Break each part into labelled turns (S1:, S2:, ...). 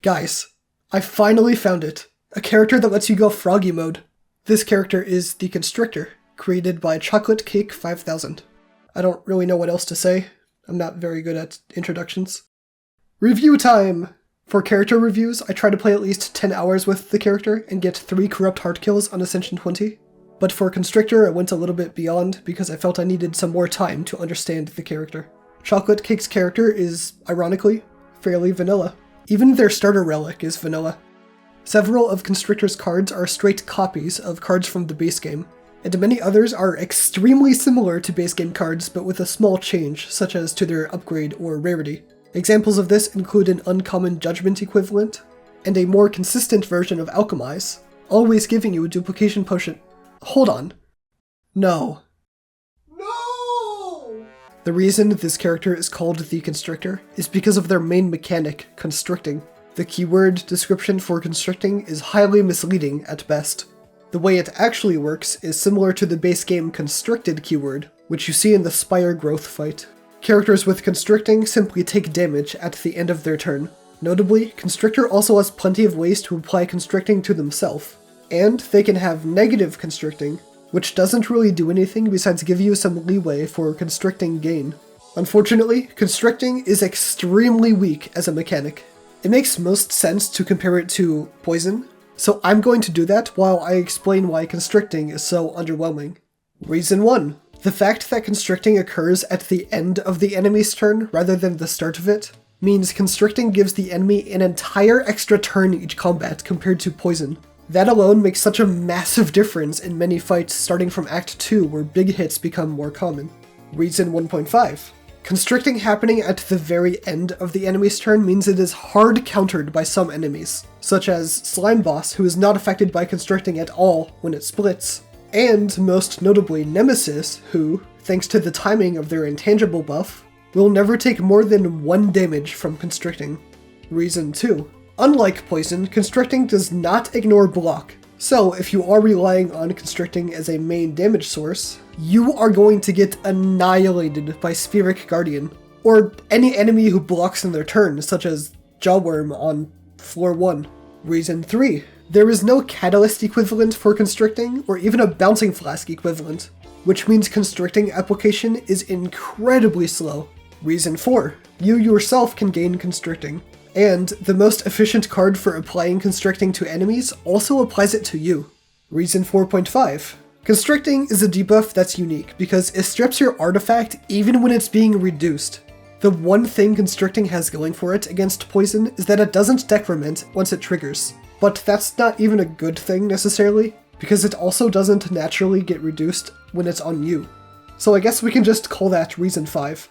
S1: Guys, I finally found it. A character that lets you go froggy mode. This character is the Constrictor, created by Chocolate Cake 5000. I don't really know what else to say. I'm not very good at introductions. Review time! For character reviews, I try to play at least 10 hours with the character and get 3 corrupt heart kills on Ascension 20. But for Constrictor, I went a little bit beyond because I felt I needed some more time to understand the character. Chocolate Cake's character is, ironically, fairly vanilla. Even their starter relic is vanilla. Several of Constrictor's cards are straight copies of cards from the base game, and many others are extremely similar to base game cards but with a small change, such as to their upgrade or rarity. Examples of this include an uncommon judgment equivalent, and a more consistent version of Alchemize, always giving you a duplication potion. Hold on. No. The reason this character is called the Constrictor is because of their main mechanic, constricting. The keyword description for constricting is highly misleading at best. The way it actually works is similar to the base game constricted keyword, which you see in the Spire growth fight. Characters with constricting simply take damage at the end of their turn. Notably, Constrictor also has plenty of ways to apply constricting to themselves, and they can have negative constricting, which doesn't really do anything besides give you some leeway for constricting gain. Unfortunately, constricting is extremely weak as a mechanic. It makes most sense to compare it to poison, so I'm going to do that while I explain why constricting is so underwhelming. Reason 1. The fact that constricting occurs at the end of the enemy's turn rather than the start of it means constricting gives the enemy an entire extra turn each combat compared to poison. That alone makes such a massive difference in many fights starting from Act 2 where big hits become more common. Reason 1.5. Constricting happening at the very end of the enemy's turn means it is hard countered by some enemies, such as Slime Boss, who is not affected by constricting at all when it splits, and most notably Nemesis, who, thanks to the timing of their intangible buff, will never take more than 1 damage from constricting. Reason 2. Unlike poison, constricting does not ignore block, so if you are relying on constricting as a main damage source, you are going to get annihilated by Spheric Guardian, or any enemy who blocks in their turn, such as Jawworm on floor 1. Reason 3. There is no catalyst equivalent for constricting, or even a bouncing flask equivalent, which means constricting application is incredibly slow. Reason 4. You yourself can gain constricting, and the most efficient card for applying constricting to enemies also applies it to you. Reason 4.5. Constricting is a debuff that's unique because it strips your artifact even when it's being reduced. The one thing constricting has going for it against poison is that it doesn't decrement once it triggers. But that's not even a good thing necessarily, because it also doesn't naturally get reduced when it's on you. So I guess we can just call that Reason 5.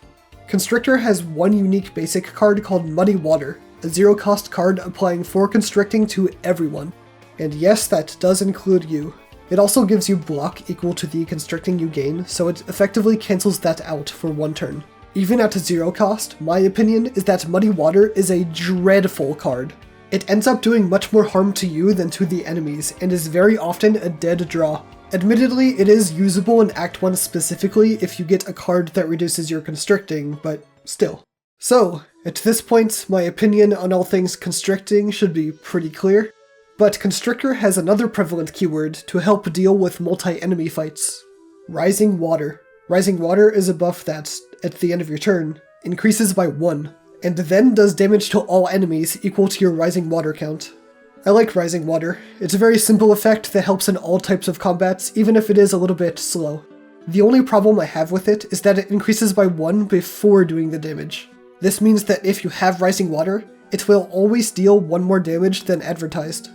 S1: Constrictor has one unique basic card called Muddy Water, a 0-cost card applying 4 constricting to everyone. And yes, that does include you. It also gives you block equal to the constricting you gain, so it effectively cancels that out for 1 turn. Even at 0 cost, my opinion is that Muddy Water is a dreadful card. It ends up doing much more harm to you than to the enemies, and is very often a dead draw. Admittedly, it is usable in Act 1 specifically if you get a card that reduces your constricting, but still. So, at this point, my opinion on all things constricting should be pretty clear, but Constrictor has another prevalent keyword to help deal with multi-enemy fights. Rising Water. Rising Water is a buff that, at the end of your turn, increases by 1, and then does damage to all enemies equal to your Rising Water count. I like Rising Water. It's a very simple effect that helps in all types of combats, even if it is a little bit slow. The only problem I have with it is that it increases by 1 before doing the damage. This means that if you have Rising Water, it will always deal 1 more damage than advertised.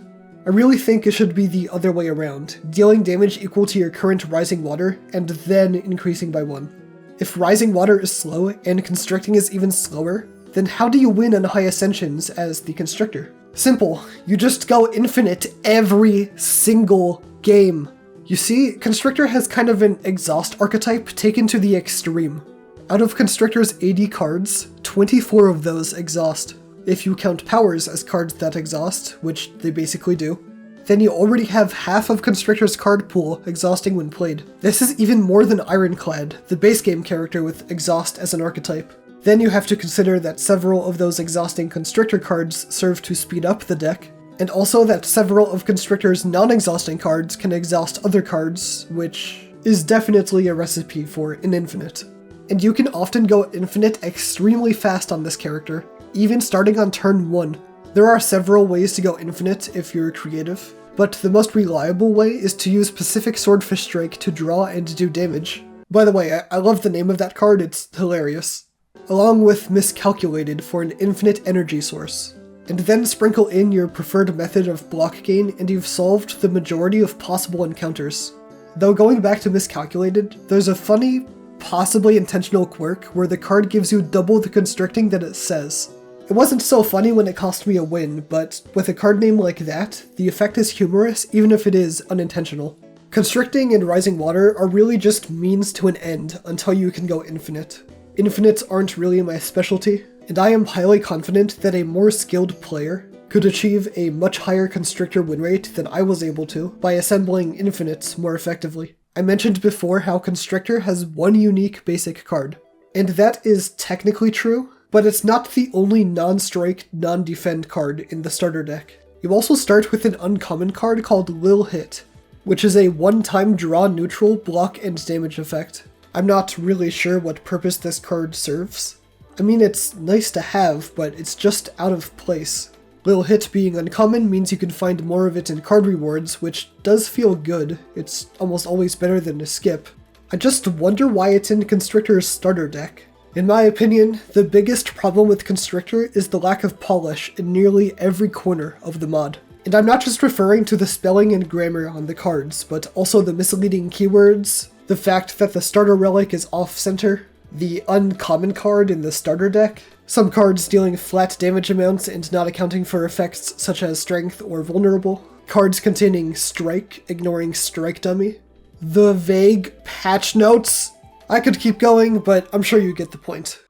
S1: I really think it should be the other way around, dealing damage equal to your current Rising Water, and then increasing by 1. If Rising Water is slow, and Constricting is even slower, then how do you win on high ascensions as the Constrictor? Simple, you just go infinite every single game. You see, Constrictor has kind of an exhaust archetype taken to the extreme. Out of Constrictor's 80 cards, 24 of those exhaust. If you count powers as cards that exhaust, which they basically do, then you already have half of Constrictor's card pool exhausting when played. This is even more than Ironclad, the base game character with exhaust as an archetype. Then you have to consider that several of those exhausting Constrictor cards serve to speed up the deck, and also that several of Constrictor's non-exhausting cards can exhaust other cards, which is definitely a recipe for an infinite. And you can often go infinite extremely fast on this character, even starting on turn 1. There are several ways to go infinite if you're creative, but the most reliable way is to use Pacific Swordfish Strike to draw and do damage. By the way, I love the name of that card, it's hilarious. Along with Miscalculated for an infinite energy source. And then sprinkle in your preferred method of block gain and you've solved the majority of possible encounters. Though going back to Miscalculated, there's a funny, possibly intentional quirk where the card gives you double the constricting that it says. It wasn't so funny when it cost me a win, but with a card name like that, the effect is humorous even if it is unintentional. Constricting and Rising Water are really just means to an end until you can go infinite. Infinites aren't really my specialty, and I am highly confident that a more skilled player could achieve a much higher Constrictor win rate than I was able to by assembling infinites more effectively. I mentioned before how Constrictor has one unique basic card, and that is technically true, but it's not the only non-strike, non-defend card in the starter deck. You also start with an uncommon card called Lil Hit, which is a one-time draw neutral block and damage effect. I'm not really sure what purpose this card serves. I mean, it's nice to have, but it's just out of place. Lil Hit being uncommon means you can find more of it in card rewards, which does feel good. It's almost always better than a skip. I just wonder why it's in Constrictor's starter deck. In my opinion, the biggest problem with Constrictor is the lack of polish in nearly every corner of the mod. And I'm not just referring to the spelling and grammar on the cards, but also the misleading keywords, the fact that the starter relic is off-center, the uncommon card in the starter deck, some cards dealing flat damage amounts and not accounting for effects such as strength or vulnerable, cards containing strike, ignoring strike dummy, the vague patch notes. I could keep going, but I'm sure you get the point.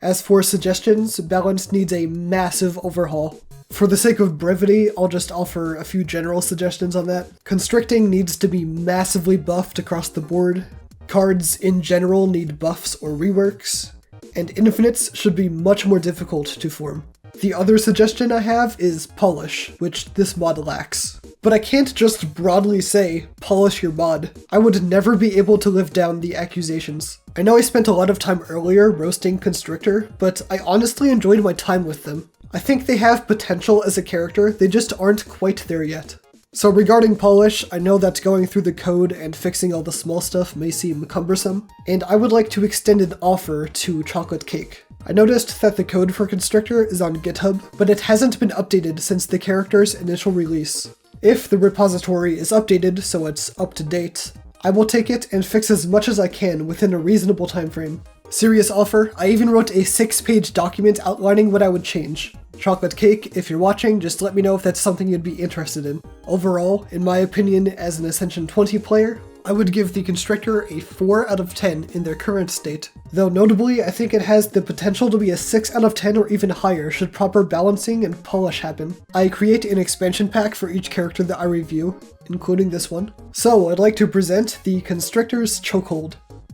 S1: As for suggestions, Balance needs a massive overhaul. For the sake of brevity, I'll just offer a few general suggestions on that. Constricting needs to be massively buffed across the board. Cards in general need buffs or reworks. And infinites should be much more difficult to form. The other suggestion I have is polish, which this mod lacks. But I can't just broadly say, polish your mod. I would never be able to live down the accusations. I know I spent a lot of time earlier roasting Constrictor, but I honestly enjoyed my time with them. I think they have potential as a character, they just aren't quite there yet. So regarding polish, I know that going through the code and fixing all the small stuff may seem cumbersome, and I would like to extend an offer to Chocolate Cake. I noticed that the code for Constrictor is on GitHub, but it hasn't been updated since the character's initial release. If the repository is updated so it's up to date, I will take it and fix as much as I can within a reasonable time frame. Serious offer, I even wrote a 6-page document outlining what I would change. Chocolate Cake, if you're watching, just let me know if that's something you'd be interested in. Overall, in my opinion, as an Ascension 20 player, I would give the Constrictor a 4 out of 10 in their current state. Though notably, I think it has the potential to be a 6 out of 10 or even higher should proper balancing and polish happen. I create an expansion pack for each character that I review, including this one. So I'd like to present the Constrictor's Chokehold.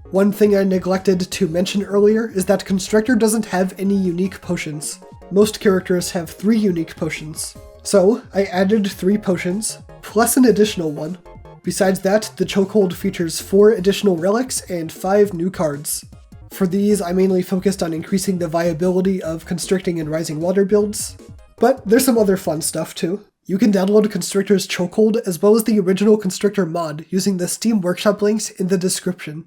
S1: One thing I neglected to mention earlier is that Constrictor doesn't have any unique potions. Most characters have 3 unique potions. So I added 3 potions, plus an additional one. Besides that, the Chokehold features 4 additional relics and 5 new cards. For these, I mainly focused on increasing the viability of Constricting and Rising Water builds, but there's some other fun stuff too. You can download Constrictor's Chokehold as well as the original Constrictor mod using the Steam Workshop links in the description.